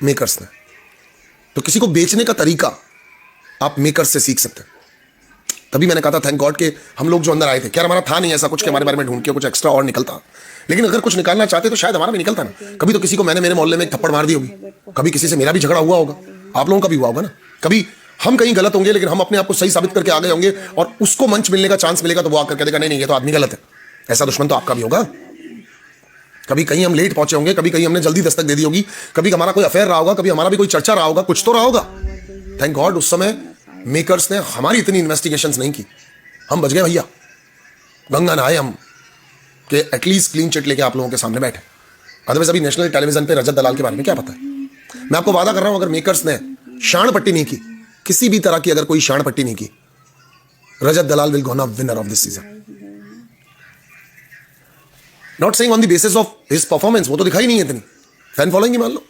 Makers ने। तो किसी को बेचने का तरीका आप मेकर्स से सीख सकते हैं। तभी मैंने कहा था थैंक गॉड कि हम लोग जो अंदर आए थे, क्या हमारा था नहीं ऐसा कुछ कि हमारे बारे में ढूंढ के कुछ एक्स्ट्रा और निकलता, लेकिन अगर कुछ निकालना चाहते तो शायद हमारा भी निकलता ना। कभी तो किसी को मैंने मेरे मोहल्ले में एक थप्पड़ मार दी होगी, कभी किसी से मेरा भी झगड़ा हुआ होगा, आप लोगों का भी हुआ होगा ना। कभी हम कहीं गलत होंगे लेकिन हम अपने आप को सही साबित करके आ गए होंगे और उसको मंच मिलने का चांस मिलेगा तो वो आकर कहेगा नहीं नहीं ये तो आदमी गलत है। ऐसा दुश्मन तो आपका भी होगा। कभी कहीं हम लेट पहुंचे होंगे, कभी कहीं हमने जल्दी दस्तक दे दी होगी, कभी हमारा कोई अफेयर रहा होगा, कभी हमारा भी कोई चर्चा रहा होगा, कुछ तो रहा होगा। थैंक गॉड उस समय मेकर्स ने हमारी इतनी इन्वेस्टिगेशंस नहीं की, हम बच गए भैया, गंगा नहाए हम कि एटलीस्ट क्लीन चिट लेके आप लोगों के सामने बैठे। अदरवाइज अभी नेशनल टेलीविजन पे रजत दलाल के बारे में क्या पता है। मैं आपको वादा कर रहा हूं अगर मेकर्स ने शान पट्टी नहीं की, किसी भी तरह की अगर कोई शान पट्टी नहीं की, Rajat Dalal will gonna winner of this season. Not saying on the basis of his performance, वो तो दिखाई नहीं है इतनी, फैन फॉलोइंग ही मान लो,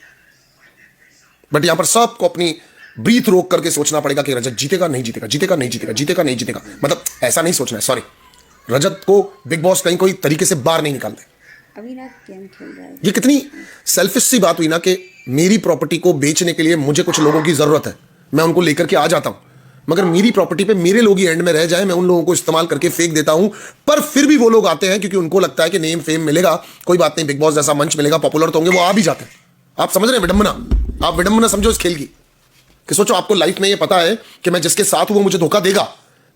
बट यहां पर सबको अपनी ब्रीथ रोक करके सोचना पड़ेगा कि रजत जीतेगा नहीं जीतेगा, जीतेगा नहीं जीतेगा, जीतेगा नहीं जीतेगा। मतलब ऐसा नहीं सोचना है, सॉरी, रजत को बिग बॉस कहीं कोई तरीके से बाहर नहीं निकालते। ये कितनी सेल्फिश सी बात हुई ना कि मेरी प्रॉपर्टी को बेचने के लिए मुझे कुछ लोगों की जरूरत है, मैं उनको लेकर के आ जाता हूं, मगर मेरी प्रॉपर्टी पे मेरे लोग ही एंड में रह जाए, मैं उन लोगों को इस्तेमाल करके फेंक देता हूं। पर फिर भी वो लोग आते हैं क्योंकि उनको लगता है कि नेम फेम मिलेगा, कोई बात नहीं, बिग बॉस जैसा मंच मिलेगा, पॉपुलर तो होंगे, वो आ भी जाते हैं। आप समझ रहे हैं विडंबना? आप विडंबना समझो इस खेल की कि सोचो आपको लाइफ में ये पता है कि मैं जिसके साथ हूं वो मुझे धोखा देगा,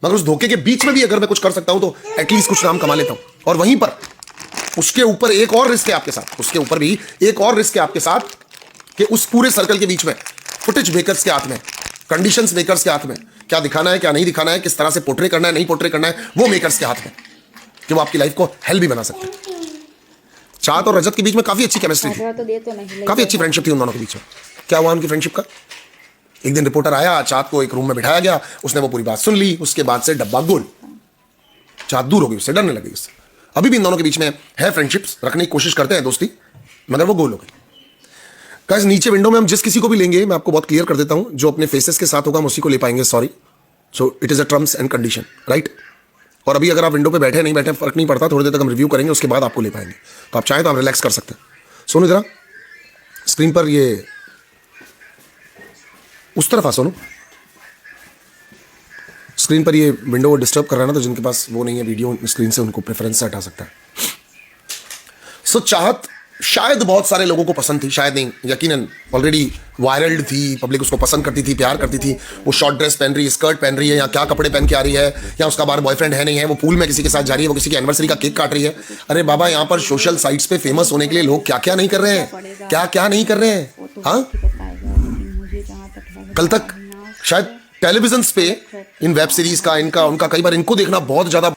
मगर उस धोखे के बीच में भी अगर मैं कुछ कर सकता हूं तो एटलीस्ट कुछ नाम कमा लेता हूं। और वहीं पर उसके ऊपर एक और रिस्क है आपके साथ, उसके ऊपर भी एक और रिस्क है आपके साथ कि उस पूरे सर्कल के बीच में फुटेज मेकर्स के हाथ में, कंडीशंस मेकर्स के हाथ में, क्या दिखाना है क्या नहीं दिखाना है, किस तरह से पोर्ट्रे करना है नहीं पोर्ट्रे करना है, वो मेकर्स के हाथ में, कि वो आपकी लाइफ को हेल भी बना सकते हैं। चाहत और रजत के बीच में काफी अच्छी केमिस्ट्री थी, काफी अच्छी फ्रेंडशिप थी उन दोनों के बीच में। क्या हुआ उनकी फ्रेंडशिप का? एक दिन रिपोर्टर आया, चाहत को एक रूम में बिठाया गया, उसने वो पूरी बात सुन ली, उसके बाद से डब्बा गोल, चाहत दूर हो गई उससे, डरने लगी उससे। अभी भी इन दोनों के बीच में है फ्रेंडशिप्स, रखने की कोशिश करते हैं दोस्ती, मगर वो गोल हो गई। गाइस नीचे विंडो में हम जिस किसी को भी लेंगे, मैं आपको बहुत क्लियर कर देता हूं, जो अपने फेसेस के साथ होगा हम उसी को ले पाएंगे, sorry. So it is a terms and condition, right. और अभी अगर आप विंडो पे बैठे नहीं बैठे फर्क नहीं पड़ता, थोड़ी देर तक हम रिव्यू करेंगे, उसके बाद आपको ले पाएंगे। तो आप चाहें तो आप रिलैक्स कर सकते हैं। सोनू जरा स्क्रीन पर ये उस तरफ आ, सोनू स्क्रीन पर ये विंडो डिस्टर्ब कर रहा है ना, तो जिनके पास वो नहीं है वीडियो स्क्रीन से, उनको प्रेफरेंस से हटा सकता है। सो चाहत शायद बहुत सारे लोगों को पसंद थी, शायद नहीं, यकीनन ऑलरेडी वायरल थी, पब्लिक उसको पसंद करती थी, प्यार करती थी। वो शॉर्ट ड्रेस पहन रही है, स्कर्ट पहन रही है, या क्या कपड़े पहन के आ रही है, या उसका बाहर बॉयफ्रेंड है नहीं है, वो पूल में किसी के साथ जा रही है, वो किसी की एनिवर्सरी का केक काट रही है। अरे बाबा, यहाँ पर सोशल साइट्स पे फेमस होने के लिए लोग क्या क्या नहीं कर रहे हैं, क्या क्या नहीं कर रहे हैं। हाँ, कल तक शायद टेलीविजन पे इन वेब सीरीज का, इनका उनका कई बार इनको देखना बहुत ज्यादा